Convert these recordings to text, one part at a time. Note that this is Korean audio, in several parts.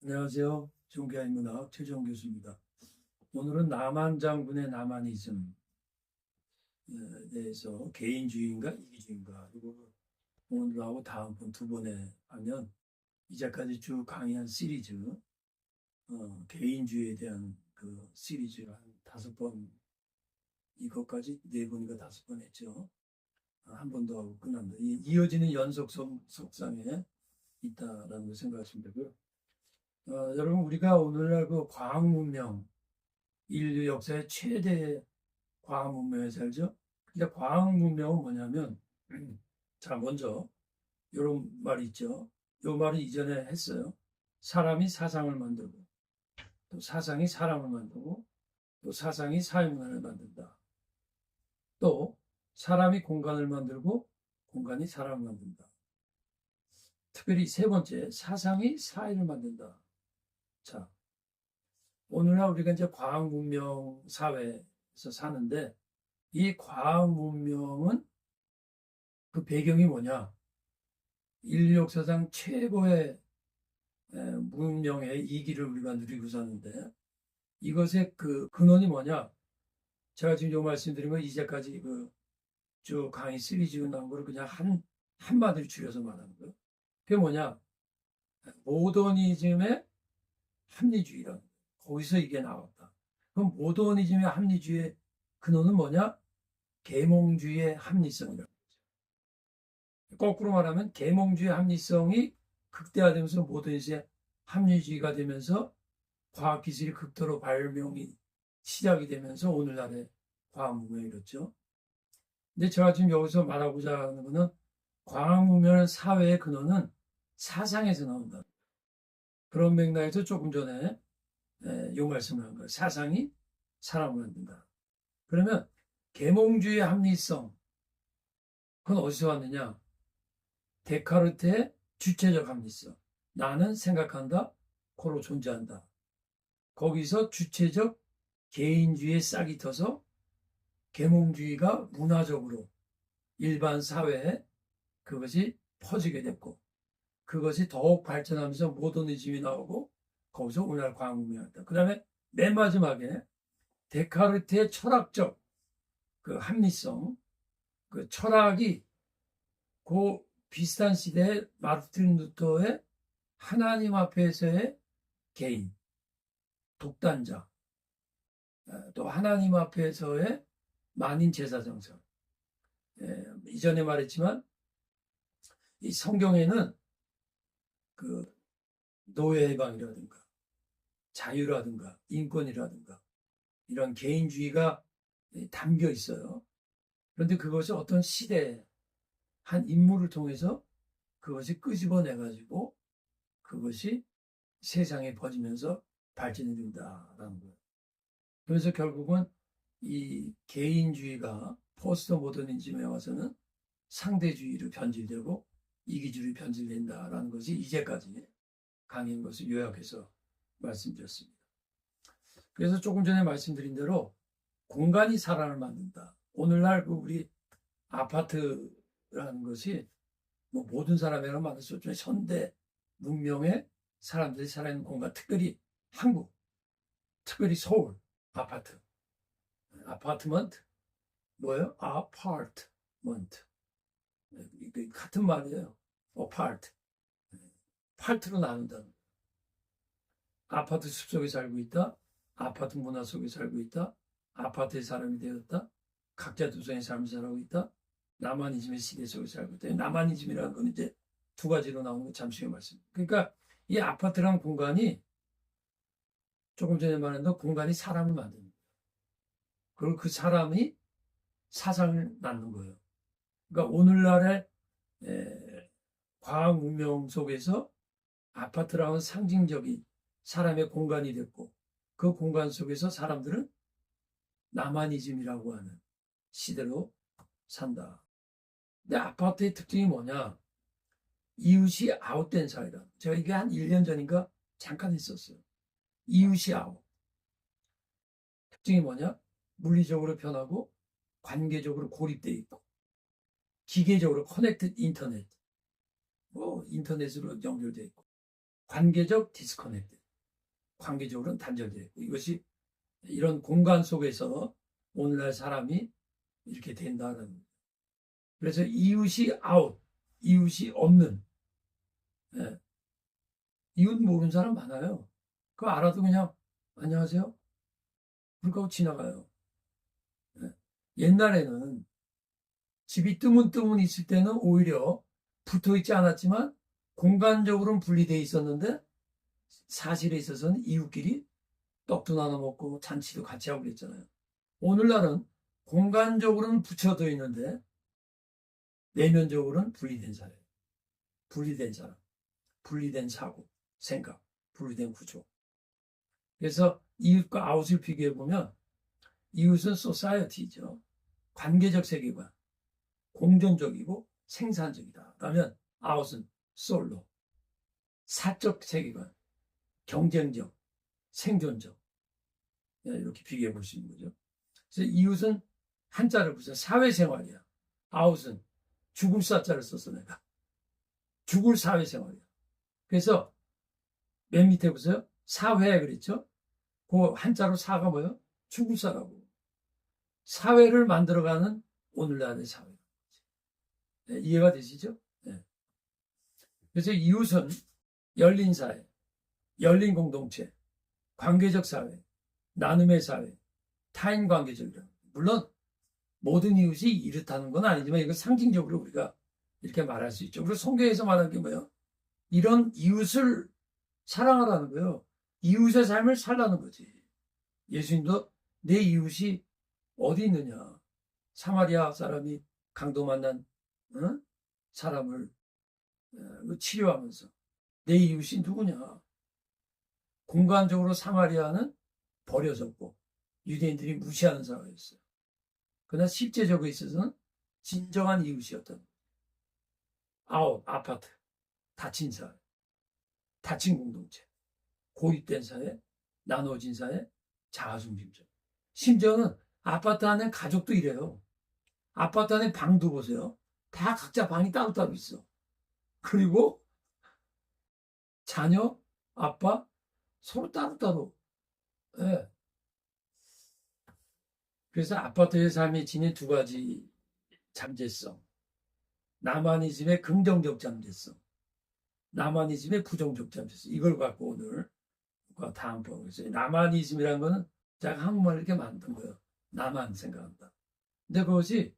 안녕하세요. 종교인문학 최종 교수입니다. 오늘은 남한 장군의 남한이즘에 대해서 개인주의인가 이기주의인가 그리고 오늘하고 다음번 두 번에 하면 이제까지 쭉 강의한 시리즈 개인주의에 대한 그 시리즈 한 5번 이것까지 4번인가 5번 했죠. 한 번 더 하고 끝납니다. 이어지는 연속 속성에 있다라는 걸 생각하시면 되고요. 여러분 우리가 오늘날 그 과학 문명 인류 역사의 최대 과학 문명에 살죠. 근데 과학 문명은 뭐냐면 자 먼저 이런 말이 있죠. 이 말은 이전에 했어요. 사람이 사상을 만들고 또 사상이 사람을 만들고 또 사상이 사회문화를 만든다. 또 사람이 공간을 만들고 공간이 사람을 만든다. 특별히 세 번째 사상이 사회를 만든다. 자 오늘날 우리가 이제 과학 문명 사회에서 사는데 이 과학 문명은 그 배경이 뭐냐? 인류 역사상 최고의 문명의 이기를 우리가 누리고 사는데 이것의 그 근원이 뭐냐? 제가 지금 요 말씀드린 건 이제까지 그 쭉 강의 시리즈 나온 걸 그냥 한마디로 줄여서 말하는 거예요. 그게 뭐냐? 모더니즘의 합리주의라는 거예요. 거기서 이게 나왔다. 그럼 모더니즘의 합리주의의 근원은 뭐냐? 계몽주의의 합리성이라는 거죠. 거꾸로 말하면 계몽주의 합리성이 극대화되면서 모더니즘의 합리주의가 되면서 과학기술이 극도로 발명이 시작이 되면서 오늘날의 과학문명이 이렇죠. 근데 제가 지금 여기서 말하고자 하는 것은 과학문명 사회의 근원은 사상에서 나온다. 그런 맥락에서 조금 전에 요 말씀을 한 거예요. 사상이 사람을 만든다. 그러면 계몽주의 합리성 그건 어디서 왔느냐? 데카르트의 주체적 합리성. 나는 생각한다, 코로 존재한다. 거기서 주체적 개인주의에 싹이 터서 계몽주의가 문화적으로 일반 사회에 그것이 퍼지게 됐고 그것이 더욱 발전하면서 모더니즘이 나오고 거기서 오늘날 과학문명이 왔다. 그 다음에 맨 마지막에 데카르트의 철학적 그 합리성, 그 철학이 그 비슷한 시대에 마르틴 루터의 하나님 앞에서의 개인, 독단자, 또 하나님 앞에서의 만인 제사장성. 이전에 말했지만 이 성경에는 그 노예 해방이라든가 자유라든가 인권이라든가 이런 개인주의가 담겨 있어요. 그런데 그것이 어떤 시대에 한 인물을 통해서 그것이 끄집어내 가지고 그것이 세상에 퍼지면서 발전이 된다라는 거예요. 그래서 결국은 이 개인주의가 포스트 모더니즘에 와서는 상대주의로 변질되고 이기주의로 변질된다라는 것이 이제까지 강의한 것을 요약해서 말씀드렸습니다. 그래서 조금 전에 말씀드린 대로 공간이 사람을 만든다. 오늘날 그 우리 아파트라는 것이 뭐 모든 사람이랑 만들 수 없지만 현대 문명의 사람들이 살아있는 공간, 특별히 한국, 특별히 서울 아파트, 아파트먼트 뭐예요? 아파트먼트 같은 말이에요. 아파트 팔트로 나눈다. 아파트 숲속에 살고 있다. 아파트 문화 속에 살고 있다. 아파트의 사람이 되었다. 각자 두성의 삶을 살고 있다. 나만이즘의 시대 속에 살고 있다. 나만이즘이라는 건 이제 두 가지로 나오는 거 잠시 후에 말씀. 그러니까 이 아파트라는 공간이 조금 전에 말한 거 공간이 사람을 만듭니다. 그리고 그 사람이 사상을 낳는 거예요. 그러니까 오늘날의 과학 문명 속에서 아파트라는 상징적인 사람의 공간이 됐고 그 공간 속에서 사람들은 나만이즘이라고 하는 시대로 산다. 근데 아파트의 특징이 뭐냐? 이웃이 아웃된 사회다. 제가 이게 한 1년 전인가 잠깐 했었어요. 이웃이 아웃. 특징이 뭐냐? 물리적으로 편하고 관계적으로 고립되어 있고 기계적으로 커넥트 인터넷. 뭐 인터넷으로 연결되어 있고 관계적 디스커넥트. 관계적으로는 단절되어 있고, 이것이 이런 공간 속에서 오늘날 사람이 이렇게 된다는 거예요. 그래서 이웃이 아웃, 이웃이 없는. 예. 이웃 모르는 사람 많아요. 그거 알아도 그냥 안녕하세요? 그러고 지나가요. 예. 옛날에는 집이 뜨문뜨문 있을 때는 오히려 붙어 있지 않았지만 공간적으로는 분리되어 있었는데 사실에 있어서는 이웃끼리 떡도 나눠 먹고 잔치도 같이 하고 그랬잖아요. 오늘날은 공간적으로는 붙여져 있는데 내면적으로는 분리된 사람, 분리된 사람, 분리된 사고, 생각, 분리된 구조. 그래서 이웃과 아웃을 비교해 보면 이웃은 소사이어티죠. 관계적 세계관, 공존적이고 생산적이다. 그러면 아웃은 솔로, 사적 세계관, 경쟁적, 생존적. 이렇게 비교해 볼 수 있는 거죠. 그래서 이웃은 한자를 보세요. 사회생활이야. 아웃은 죽을 사자를 썼어, 내가. 죽을 사회생활이야. 그래서 맨 밑에 보세요. 사회 그랬죠? 그 한자로 사가 뭐예요? 죽을 사라고. 사회를 만들어가는 오늘날의 사회. 네, 이해가 되시죠? 네. 그래서 이웃은 열린 사회, 열린 공동체, 관계적 사회, 나눔의 사회, 타인 관계적이라. 물론 모든 이웃이 이렇다는 건 아니지만 이건 상징적으로 우리가 이렇게 말할 수 있죠. 그리고 성경에서 말하는 게 뭐예요? 이런 이웃을 사랑하라는 거예요. 이웃의 삶을 살라는 거지. 예수님도 내 이웃이 어디 있느냐. 사마리아 사람이 강도 만난 사람을 치료하면서 내 이웃이 누구냐. 공간적으로 사마리아는 버려졌고 유대인들이 무시하는 상황이었어요. 그러나 실제적으로 있어서는 진정한 이웃이었던 거예요. 아웃, 아파트, 닫힌 사회, 닫힌 공동체, 고립된 사회, 나눠진 사회, 자아중심적. 심지어는 아파트 안에 가족도 이래요. 아파트 안에 방도 보세요. 다 각자 방이 따로따로 있어. 그리고 자녀, 아빠 서로 따로따로. 네. 그래서 아파트의 삶이 지닌 두 가지 잠재성. 나만이즘의 긍정적 잠재성. 나만이즘의 부정적 잠재성. 이걸 갖고 오늘 다음 번 보겠어요. 나만이즘이라는 거는 제가 한국말 이렇게 만든 거예요. 나만 생각한다. 근데 그것이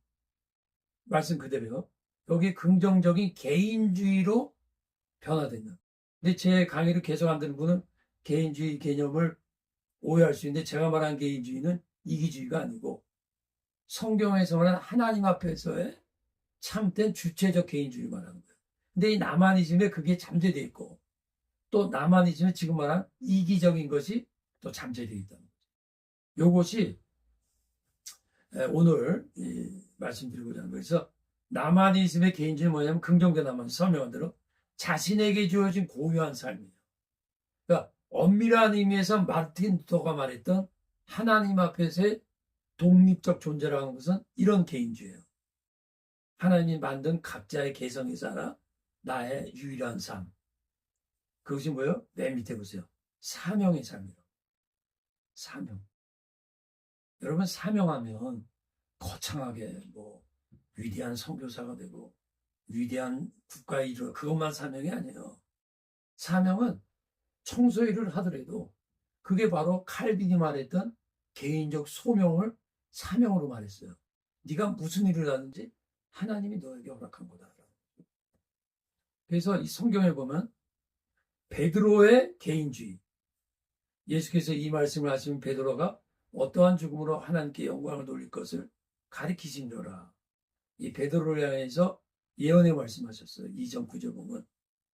말씀 그대로요. 여기 긍정적인 개인주의로 변화된다. 근데 제 강의를 계속 안 듣는 분은 개인주의 개념을 오해할 수 있는데 제가 말한 개인주의는 이기주의가 아니고 성경에서 말하는 하나님 앞에서의 참된 주체적 개인주의를 말하는 거예요. 근데 이 나만이즘에 그게 잠재되어 있고 또 나만이즘에 지금 말한 이기적인 것이 또 잠재되어 있다는 거죠. 요것이 오늘 말씀드리고자 하는 거예요. 그래서 나만이즘의 개인주의는 뭐냐면 긍정적 나만 설명한 대로 자신에게 주어진 고유한 삶이에요. 그러니까 엄밀한 의미에서 마르틴 루터가 말했던 하나님 앞에서의 독립적 존재라는 것은 이런 개인주의예요. 하나님이 만든 각자의 개성에 따라 나의 유일한 삶. 그것이 뭐예요? 맨 밑에 보세요. 사명의 삶이에요. 사명. 여러분 사명하면 거창하게 뭐 위대한 선교사가 되고 위대한 국가의 일을 그것만 사명이 아니에요. 사명은 청소 일을 하더라도 그게 바로 칼빈이 말했던 개인적 소명을 사명으로 말했어요. 네가 무슨 일을 하든지 하나님이 너에게 허락한 거다. 그래서 이 성경에 보면 베드로의 개인주의, 예수께서 이 말씀을 하시면 베드로가 어떠한 죽음으로 하나님께 영광을 돌릴 것을 가리키시느라 이 베드로를 향해서 예언의 말씀하셨어요. 2장 9절 보면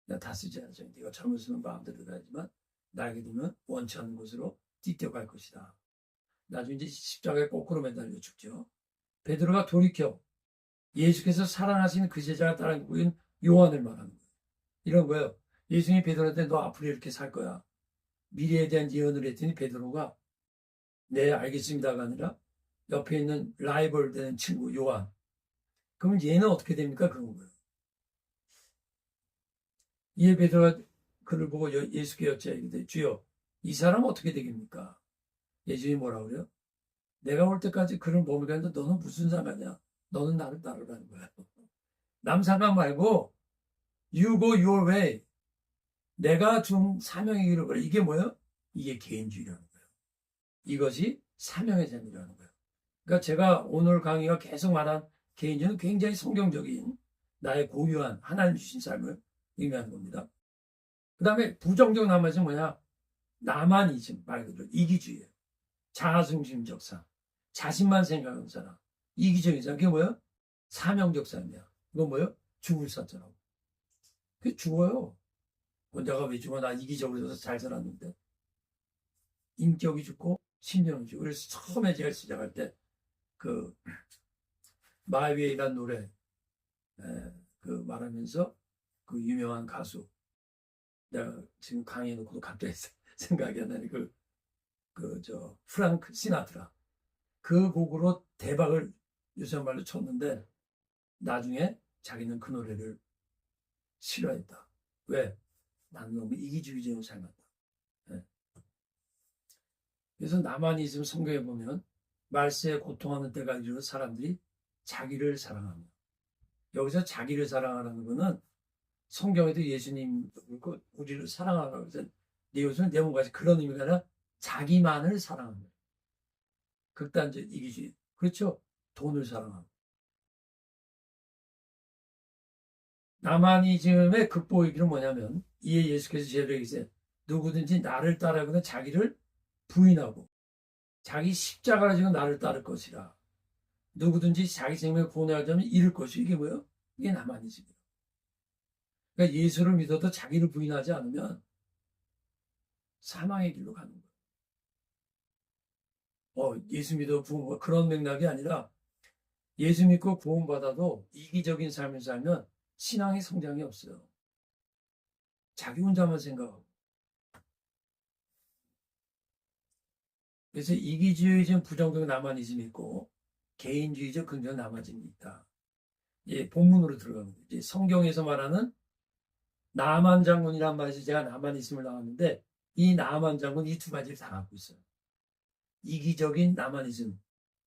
나 다 쓰지 않죠. 네가 젊었으면 마음대로 하지만 나에게 두면 원치 않는 곳으로 뛰어갈 것이다. 나중에 이제 십자가에 거꾸로 매달려 죽죠. 베드로가 돌이켜 예수께서 사랑하시는 그 제자가 따라온 구인 요한을 말하는 거예요. 이런 거예요. 예수님이 베드로한테 너 앞으로 이렇게 살 거야. 미래에 대한 예언을 했더니 베드로가 네 알겠습니다가 아니라 옆에 있는 라이벌 되는 친구 요한. 그러면 얘는 어떻게 됩니까? 그런 거예요. 이에 베드로가 그를 보고 예수께 여쭤야 주여 이 사람 어떻게 되겠습니까? 예수님이 뭐라고 그래요? 내가 올 때까지 그를 머물게 너는 무슨 상관이야? 너는 나를 따르라는 거야. 남 상관 말고 you go your way. 내가 준 사명의 길을 걸어. 이게 뭐예요? 이게 개인주의라는 거예요. 이것이 사명의 삶이라는 거예요. 그러니까 제가 오늘 강의가 계속 말한 개인주의는 굉장히 성경적인 나의 고유한 하나님 주신 삶을 의미하는 겁니다. 그 다음에 부정적 나만이즘 뭐냐? 나만이즘 말 그대로 이기주의예요. 자아중심적 삶. 자신만 생각하는 사람. 이기적인 사람. 그게 뭐예요? 사명적 삶이야. 이건 뭐예요? 죽을 사자라고. 그게 죽어요. 내가 왜 죽어? 나 이기적으로 잘 살았는데. 인격이 죽고 신념이 죽고. 그래서 처음에 제가 시작할 때 그 마이웨이라는 노래 그 말하면서 그 유명한 가수 내가 지금 강의해놓고도 갑자기 생각이 안 나네. 프랑크 시나트라. 그 곡으로 대박을 요새 말로 쳤는데 나중에 자기는 그 노래를 싫어했다. 왜? 나는 너무 이기주의적으로 살았다. 네. 그래서 나만이 지금 성경에 보면 말세에 고통하는 때가 이르러 사람들이 자기를 사랑하며 여기서 자기를 사랑하라는 것은 성경에도 예수님 우리를 사랑하라고 해서 이것은 내용까지 그런 의미가 아니라 자기만을 사랑하며 극단적 이기주의. 그렇죠? 돈을 사랑하고. 나만이즘의 극복의 길은 뭐냐면 이에 예수께서 제자에게 누구든지 나를 따르거든 자기를 부인하고 자기 십자가를 지고 나를 따를 것이라. 누구든지 자기 생명을 구원하려면 잃을 것이. 이게 뭐예요? 이게 나만이즘이에요. 그러니까 예수를 믿어도 자기를 부인하지 않으면 사망의 길로 가는 거예요. 예수 믿어 구원 그런 맥락이 아니라 예수 믿고 구원받아도 이기적인 삶을 살면 신앙의 성장이 없어요. 자기 혼자만 생각하고. 그래서 이기주의적 부정적 나만이즘이 있고 개인주의적 긍정 나만이즘이 있다. 본문으로 들어가는 거지. 성경에서 말하는 나만 장군이란 말에서 제가 나만이즘을 나왔는데 이 나만 장군 이 두 가지를 다 갖고 있어요. 이기적인 나만이즘,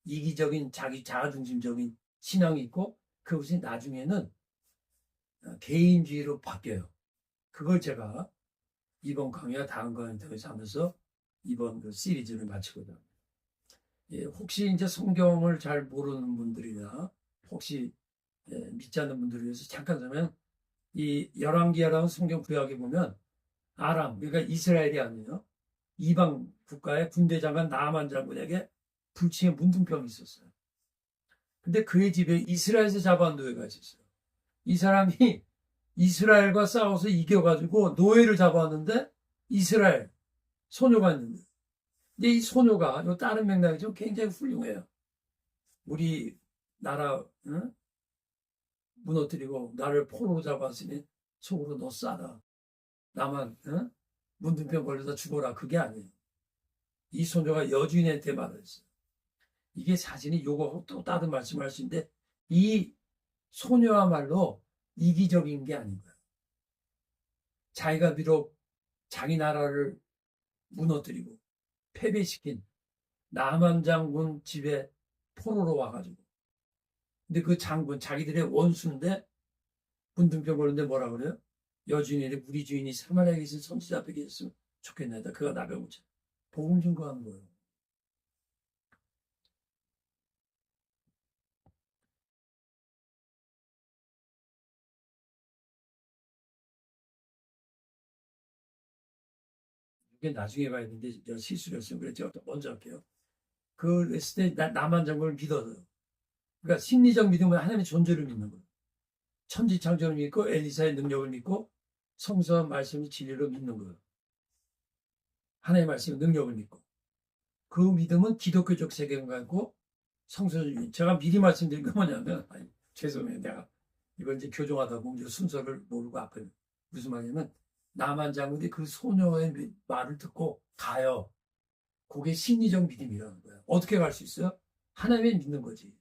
이기적인 자기 자아중심적인 신앙이 있고 그것이 나중에는 개인주의로 바뀌어요. 그걸 제가 이번 강의와 다음 강의 통해서 하면서 이번 그 시리즈를 마치거든요. 혹시 이제 성경을 잘 모르는 분들이나 혹시 믿지 않는 분들을 위해서 잠깐 설명. 이 열왕기하라는 성경 구약에 보면 아람, 그러니까 이스라엘이 아니에요. 이방 국가의 군대 장관 나만 장군에게 불치의 문둥병이 있었어요. 근데 그의 집에 이스라엘에서 잡아온 노예가 있었어요. 이 사람이 이스라엘과 싸워서 이겨가지고 노예를 잡아왔는데 이스라엘 소녀가 있는데 근데 이 소녀가 다른 맥락이죠. 굉장히 훌륭해요. 우리 나라 무너뜨리고 나를 포로로 잡았으니 속으로 너 싸라. 나만 문둥병 걸려서 죽어라. 그게 아니에요. 이 소녀가 여주인한테 말을 했어요. 이게 사진이 요거 또 다른 말씀할 수 있는데 이 소녀야말로 이기적인 게 아닌 거예요. 자기가 비록 자기 나라를 무너뜨리고 패배시킨 나만 장군 집에 포로로 와가지고 근데 그 장군 자기들의 원수인데 문둥병 걸렸는데 뭐라 그래요? 여주인이 우리 주인이 사마리아에 계신 선지자 앞에 계셨으면 좋겠나이다. 그가 나를 오자. 복음 증거하는 거예요. 이게 나중에 봐야 되는데 제가 실수를 했어요. 그래서 제가 먼저 할게요. 그랬을 때 나만 장군을 믿어요. 그러니까 심리적 믿음은 하나님의 존재를 믿는 거예요. 천지창조를 믿고 엘리사의 능력을 믿고 성서와 말씀의 진리를 믿는 거예요. 하나님의 말씀의 능력을 믿고 그 믿음은 기독교적 세계관이고 성서주의. 제가 미리 말씀드린 건 뭐냐면 죄송해요. 내가 이걸 이제 교정하다 보면 이제 순서를 모르고 앞에 무슨 말이냐면 나만 장군이 그 소녀의 말을 듣고 가요. 그게 심리적 믿음이라는 거예요. 어떻게 갈 수 있어요? 하나님을 믿는 거지.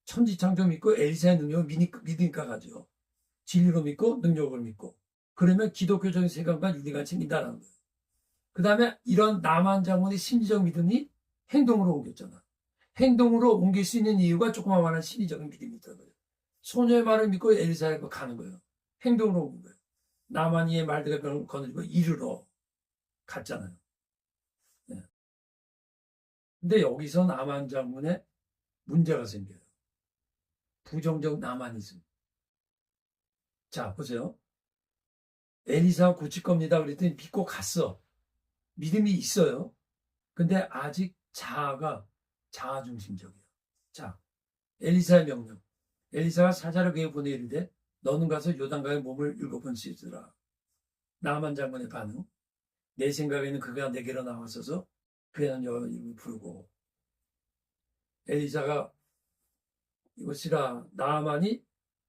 천지창조 믿고 엘리사의 능력을 믿으니까 가죠. 진리로 믿고 능력을 믿고 그러면 기독교적인 생각과 윤리가 챙긴다는 거예요. 그 다음에 이런 나만 장군의 심리적 믿음이 행동으로 옮겼잖아. 행동으로 옮길 수 있는 이유가 조그마한 심리적인 믿음이 있다는 거예요. 소녀의 말을 믿고 엘리사가 가는 거예요. 행동으로 옮긴 거예요. 나만이의 말들을 거느리고 이르러 갔잖아요. 네. 근데 여기서 나만 장군에 문제가 생겨요. 부정적 나만이즘. 자, 보세요. 엘리사 고칠 겁니다. 그랬더니 믿고 갔어. 믿음이 있어요. 근데 아직 자아 중심적이에요. 자, 엘리사의 명령. 엘리사가 사자를 그에게 보내 이르되 너는 가서 요단강에 몸을 7번 씻으라. 나만 장군의 반응. 내 생각에는 그가 내게로 나왔어서 그의 여호와 이름을 부르고 엘리사가 이것이라 나만이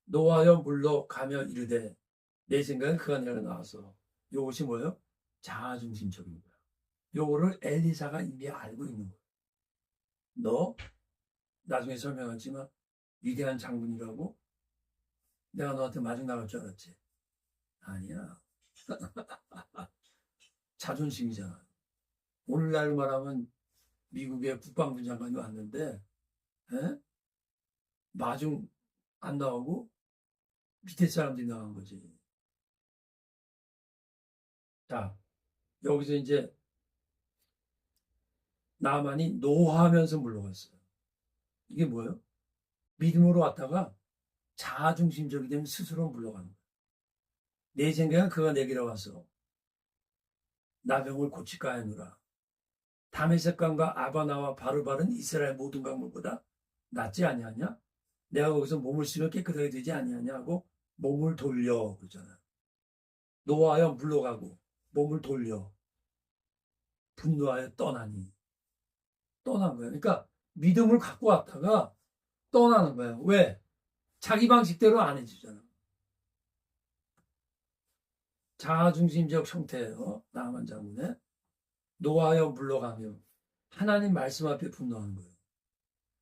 노하여 물러 가며 이르되 내 생각엔 그가 내게로 나와서 이것이 뭐예요? 자아 중심적인 거야. 요거를 엘리사가 이미 알고 있는 거야. 너 나중에 설명하지만 위대한 장군이라고 내가 너한테 마중 나갈 줄 알았지? 아니야. 자존심이잖아. 오늘날 말하면 미국의 국방부 장관이 왔는데 에? 마중 안 나오고 밑에 사람들이 나간 거지. 자, 여기서 이제 나만이 노하면서 물러갔어요. 이게 뭐예요? 믿음으로 왔다가 자아중심적이 되면 스스로 물러가는 거예요. 내 생각은 그가 내게로 와서 나병을 고칠까 하노라. 다메섹강과 아바나와 바르바른 이스라엘 모든 강물보다 낫지 아니하냐? 내가 거기서 몸을 쓰면 깨끗하게 되지 아니하냐 하고 몸을 돌려 그러잖아. 노하여 물러가고 몸을 돌려 분노하여 떠나니 떠난 거야. 그러니까 믿음을 갖고 왔다가 떠나는 거야. 왜? 자기 방식대로 안 해주잖아. 자아중심적 형태예요. 나만 장군에 노하여 물러가며 하나님 말씀 앞에 분노하는 거예요.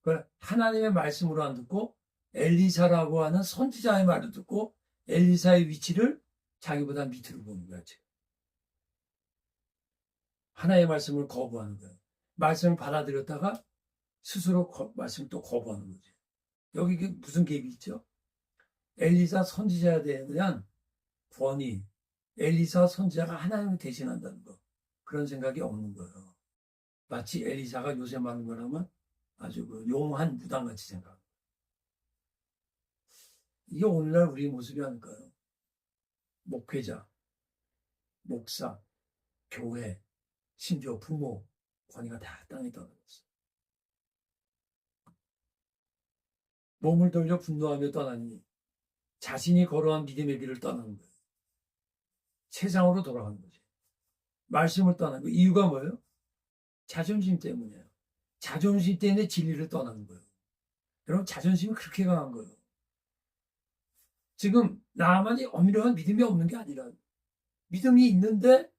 그걸 하나님의 말씀으로 안 듣고 엘리사라고 하는 선지자의 말을 듣고 엘리사의 위치를 자기보다 밑으로 보는 거야. 지금. 하나의 말씀을 거부하는 거예요. 말씀을 받아들였다가 스스로 말씀을 또 거부하는 거지. 여기 무슨 갭이 있죠? 엘리사 선지자에 대한 권위, 엘리사 선지자가 하나님을 대신한다는 거. 그런 생각이 없는 거예요. 마치 엘리사가 요새 말하는 거라면 아주 용한 무당같이 생각. 이게 오늘날 우리 모습이 아닐까요? 목회자, 목사, 교회, 심지어 부모, 권위가 다 땅에 떨어졌어요. 몸을 돌려 분노하며 떠나니 자신이 걸어간 믿음의 길을 떠나는 거예요. 세상으로 돌아가는 거지. 말씀을 떠나는 거예요. 이유가 뭐예요? 자존심 때문이에요. 자존심 때문에 진리를 떠나는 거예요. 여러분 자존심이 그렇게 강한 거예요. 지금 나만이 엄밀한 믿음이 없는 게 아니라 믿음이 있는데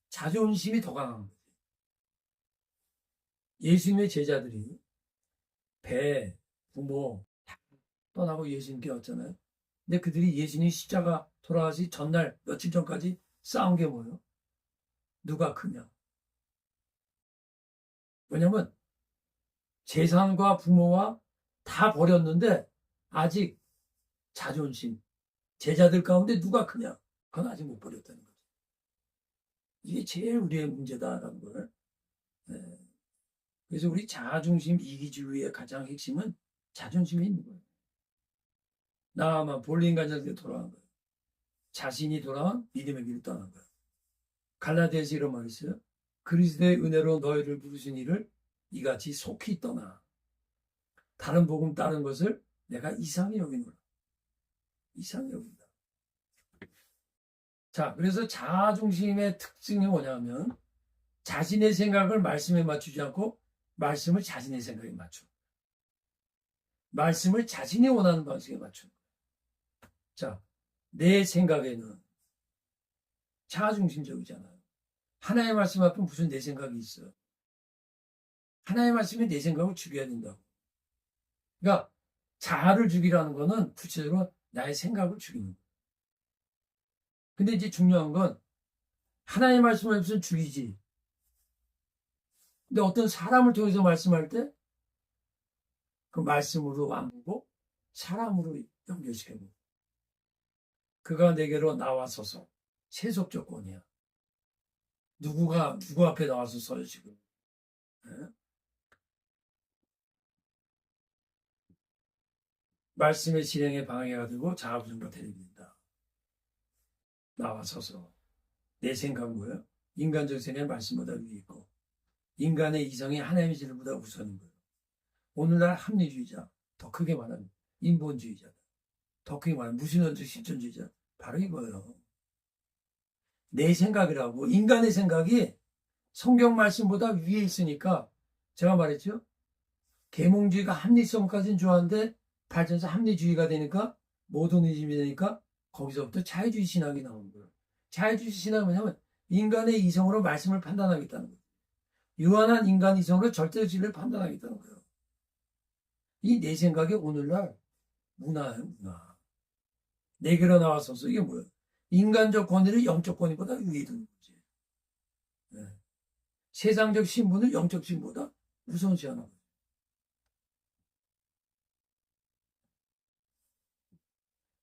자존심이 더 강한 거예요. 예수님의 제자들이 배, 부모 다 떠나고 예수님께 왔잖아요. 근데 그들이 예수님 십자가 돌아가시 전날 며칠 전까지 싸운 게 뭐예요? 누가 크냐? 왜냐면 재산과 부모와 다 버렸는데 아직 자존심, 제자들 가운데 누가 크냐? 그건 아직 못 버렸다는 거죠. 이게 제일 우리의 문제다라는 걸. 네. 그래서 우리 자아중심 이기주의의 가장 핵심은 자존심이 있는 거예요. 나만 볼링 가자한테 돌아간 거예요. 자신이 돌아온 믿음의 길을 떠난 거예요. 갈라디아서 이런 말이 있어요. 그리스도의 은혜로 너희를 부르신 이를 이같이 속히 떠나. 다른 복음 따른 것을 내가 이상히 여기노라. 이상히 여긴다. 자, 그래서 자아중심의 특징이 뭐냐면 자신의 생각을 말씀에 맞추지 않고 말씀을 자신의 생각에 맞추는 거예요. 말씀을 자신이 원하는 방식에 맞추는 거예요. 자, 내 생각에는 자아중심적이잖아요. 하나의 말씀 앞에 무슨 내 생각이 있어요. 하나의 말씀이 내 생각을 죽여야 된다고. 그러니까 자아를 죽이라는 거는 구체적으로 나의 생각을 죽이는 거예요. 근데 이제 중요한 건 하나님의 말씀을 무슨 주의지. 근데 어떤 사람을 통해서 말씀할 때 그 말씀으로 안 보고 사람으로 연결시켜보고 그가 내게로 나와서서 세속 조건이야. 누구 앞에 나와서 서요 지금. 예? 말씀의 실행에 방해가 되고 자아부정과 대립된다. 나와서서 내 생각은 뭐예요? 인간적 생각의 말씀보다 위에 있고 인간의 이성이 하나님의 진리보다 우선인 거예요. 오늘날 합리주의자, 더 크게 말하면 인본주의자, 더 크게 말하면 무신론적 실존주의자, 바로 이거예요. 내 생각이라고. 인간의 생각이 성경 말씀보다 위에 있으니까 제가 말했죠. 계몽주의가 합리성까지는 좋아하는데 발전해서 합리주의가 되니까 모더니즘이 되니까 거기서부터 자유주의 신학이 나오는 거예요. 자유주의 신학은 뭐냐면 인간의 이성으로 말씀을 판단하겠다는 거예요. 유한한 인간 이성으로 절대적 진리를 판단하겠다는 거예요. 이 내 생각이 오늘날 문화예요, 문화. 내게로 나와서서 이게 뭐예요? 인간적 권위를 영적 권위보다 위에 두는 거지. 네. 세상적 신분을 영적 신분보다 우선시하는 거예요.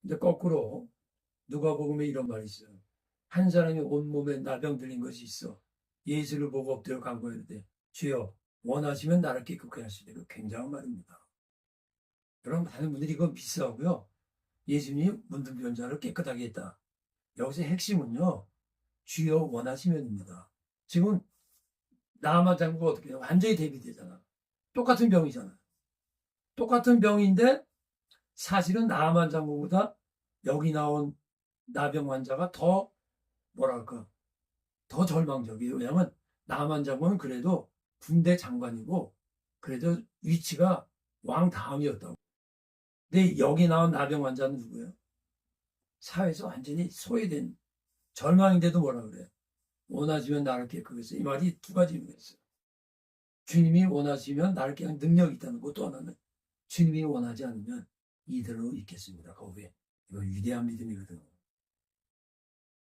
근데 거꾸로 누가복음에 이런 말이 있어요. 한 사람이 온몸에 나병 들린 것이 있어. 예수를 보고 엎드려 간구하는데 주여 원하시면 나를 깨끗하게 하시되 그 굉장한 말입니다. 여러분 많은 분들이 이거 미스하고요. 예수님이 문둥병자를 깨끗하게 했다. 여기서 핵심은요. 주여 원하시면입니다. 지금 나아만 장구가 어떻게 해요? 완전히 대비되잖아. 똑같은 병이잖아. 똑같은 병인데 사실은 나아만 장구보다 여기 나온 나병 환자가 더 뭐랄까 더 절망적이에요. 왜냐하면 나아만 장군은 그래도 군대 장관이고 그래도 위치가 왕 다음이었다고. 근데 여기 나온 나병 환자는 누구예요? 사회에서 완전히 소외된 절망인데도 뭐라 그래? 원하시면 나를 깨끗하게 해서 이 말이 두 가지 의미가 있어요. 주님이 원하시면 나를 깨끗한 능력이 있다는 것, 또 하나는 주님이 원하지 않으면 이대로 있겠습니다. 거기에 이거 위대한 믿음이거든요.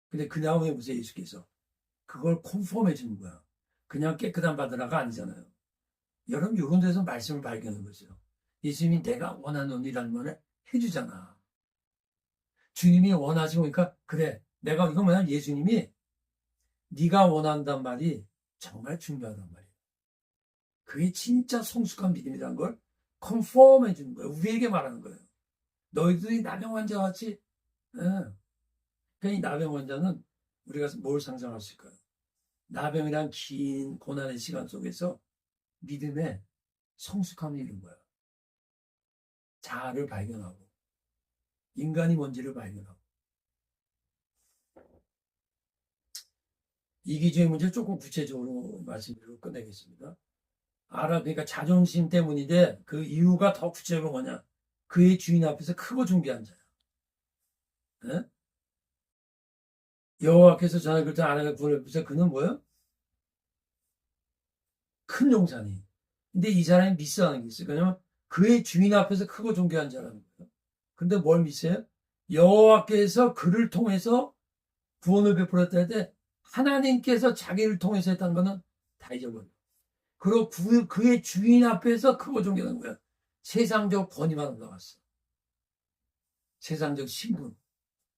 근데 그 다음에 보세요. 예수께서 그걸 컨펌해 주는 거야. 그냥 깨끗한 받으라가 아니잖아요. 여러분 이런 데서 말씀을 발견한 거죠. 예수님이 내가 원하는 이라는 말을 해주잖아. 주님이 원하시고 그러니까 그래 내가 이거 뭐냐면 예수님이 네가 원한단 말이 정말 중요하단 말이에요. 그게 진짜 성숙한 믿음이라는 걸 컨펌해 주는 거예요. 우리에게 말하는 거예요. 너희들이 나병 환자 같이 그러니까 이 나병 환자는 우리가 뭘 상상할 수 있을까요? 나병이란 긴 고난의 시간 속에서 믿음의 성숙함을 이룬 거야. 자아를 발견하고 인간이 뭔지를 발견하고 이기주의 문제를 조금 구체적으로 말씀드리고 끝내겠습니다. 그러니까 자존심 때문인데 그 이유가 더 구체적으로 뭐냐? 그의 주인 앞에서 크고 존귀한 자야. 네? 여호와께서 전에 그때 아내가 구원을 베푸사 그는 뭐예요? 큰 용산이. 근데 이 사람이 미스하는 게 있어요. 왜냐면 그의 주인 앞에서 크고 존귀한 자라는 거예요. 근데 뭘 미스해요? 여호와께서 그를 통해서 구원을 베풀었다 할 때 하나님께서 자기를 통해서 했다는 거는 다 잊어버려요. 그리고 그의 주인 앞에서 크고 존귀한 거야. 세상적 권위만 올라갔어. 세상적 신분,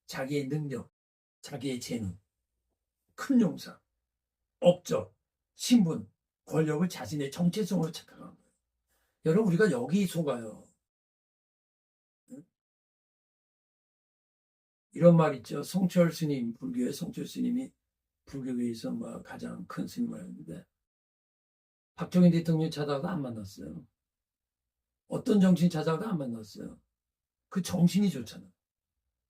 자기의 능력, 자기의 재능, 큰 용사, 업적, 신분, 권력을 자신의 정체성으로 착각한 거예요. 여러분 우리가 여기 속아요. 이런 말 있죠. 성철 스님, 불교의 성철 스님이 불교계에서 가장 큰 스님이었는데 박정희 대통령 찾아가도 안 만났어요. 어떤 정신 찾아가도 안 만났어요. 그 정신이 좋잖아.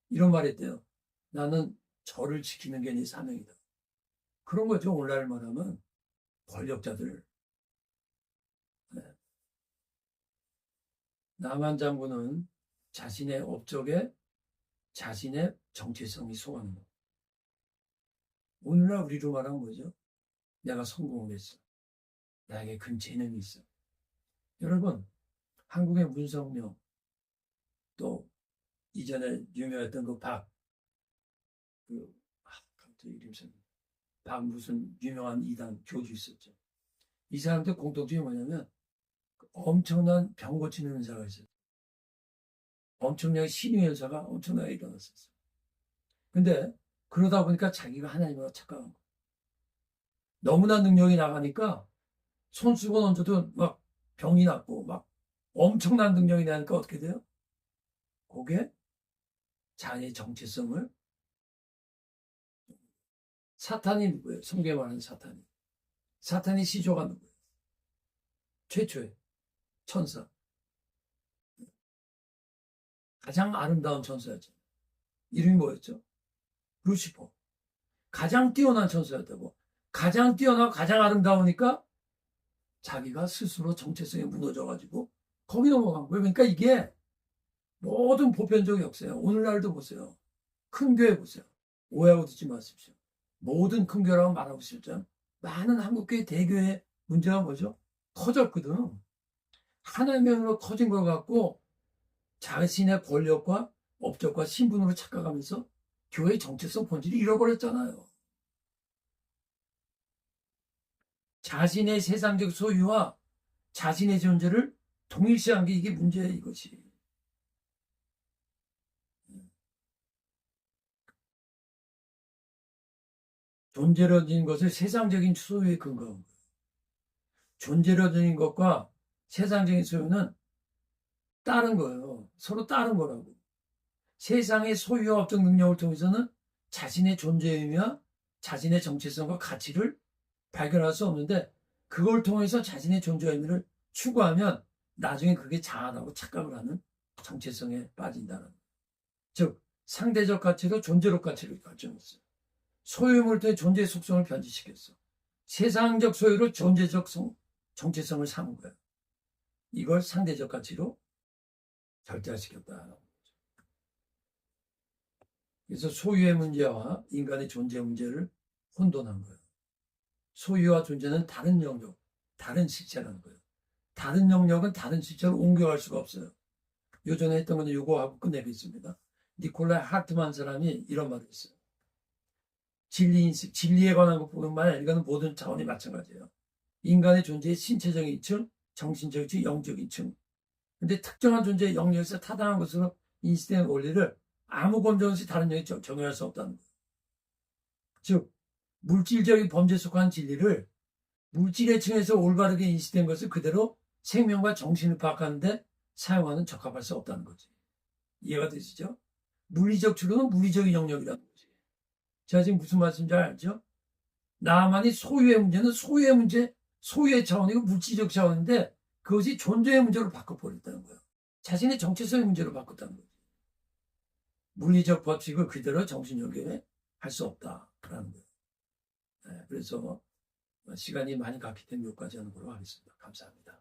이런 말 했대요. 나는 저를 지키는 게 내 사명이다. 그런 거죠. 오늘날 말하면 권력자들. 네. 남한 장군은 자신의 업적에 자신의 정체성이 속하는 거. 오늘날 우리로 말하면 뭐죠? 내가 성공을 했어. 나에게 큰 재능이 있어. 여러분, 한국의 문성명, 또 이전에 유명했던 그 저 이름선 박 무슨 유명한 이단 교주 있었죠. 이 사람들 공통점이 뭐냐면 엄청난 병 고치는 은사가 있어요. 엄청나게 신유의 은사가 엄청나게 일어났었어요. 근데 그러다 보니까 자기가 하나님으로 착각한 거예요. 너무나 능력이 나가니까 손수건 얹어도 막 병이 났고 막 엄청난 능력이 나니까 어떻게 돼요? 그게 자기의 정체성을 사탄이 누구예요? 성경에 말하는 사탄이. 사탄이 시조가 누구예요? 최초의 천사. 가장 아름다운 천사였죠. 이름이 뭐였죠? 루시퍼. 가장 뛰어난 천사였다고. 가장 뛰어나고 가장 아름다우니까 자기가 스스로 정체성이 무너져가지고 거기 넘어간 거예요. 그러니까 이게 모든 보편적 역사예요. 오늘날도 보세요. 큰 교회 보세요. 오해하고 듣지 마십시오. 모든 큰 교회라고 말하고 싶죠. 많은 한국교회 대교회 문제가 뭐죠? 커졌거든. 하나님의 은혜로 커진 걸 갖고 자신의 권력과 업적과 신분으로 착각하면서 교회의 정체성 본질을 잃어버렸잖아요. 자신의 세상적 소유와 자신의 존재를 동일시한 게 이게 문제예요, 이것이. 존재로진 것을 세상적인 소유에 근거한 거예요. 존재로진 것과 세상적인 소유는 다른 거예요. 서로 다른 거라고. 세상의 소유와 업적 능력을 통해서는 자신의 존재의 의미와 자신의 정체성과 가치를 발견할 수 없는데 그걸 통해서 자신의 존재의 의미를 추구하면 나중에 그게 자아라고 착각을 하는 정체성에 빠진다는 거예요. 즉 상대적 가치로 존재적 가치를 결정했어요. 소유물을 통해 존재의 속성을 변질시켰어. 세상적 소유로 존재적 정체성을 삼은 거예요. 이걸 상대적 가치로 절대화시켰다는 거죠. 그래서 소유의 문제와 인간의 존재 문제를 혼돈한 거예요. 소유와 존재는 다른 영역, 다른 실체라는 거예요. 다른 영역은 다른 실체로 옮겨갈 수가 없어요. 요전에 했던 건 이거 하고 끝내겠습니다. 니콜라이 하트만 사람이 이런 말을 했어요. 진리인식, 진리에 관한 것뿐만 아니라 이거는 모든 차원이 마찬가지예요. 인간의 존재의 신체적인 2층, 정신적 2층, 영적 2층. 근데 특정한 존재의 영역에서 타당한 것으로 인식된 원리를 아무 검정 없이 다른 영역에 적용할 수 없다는 거예요. 즉 물질적인 범죄에 속한 진리를 물질의 층에서 올바르게 인식된 것을 그대로 생명과 정신을 파악하는데 사용하는 적합할 수 없다는 거지. 이해가 되시죠? 물리적 추론은 물리적인 영역이라는 거지. 제가 지금 무슨 말씀인지 알죠? 나만이 소유의 문제는 소유의 문제, 소유의 차원이고 물질적 차원인데 그것이 존재의 문제로 바꿔버렸다는 거예요. 자신의 정체성의 문제로 바꿨다는 거지. 물리적 법칙을 그대로 정신 연결해 할 수 없다라는 거예요. 네, 그래서 시간이 많이 갔기 때문에 여기까지 하는 걸로 하겠습니다. 감사합니다.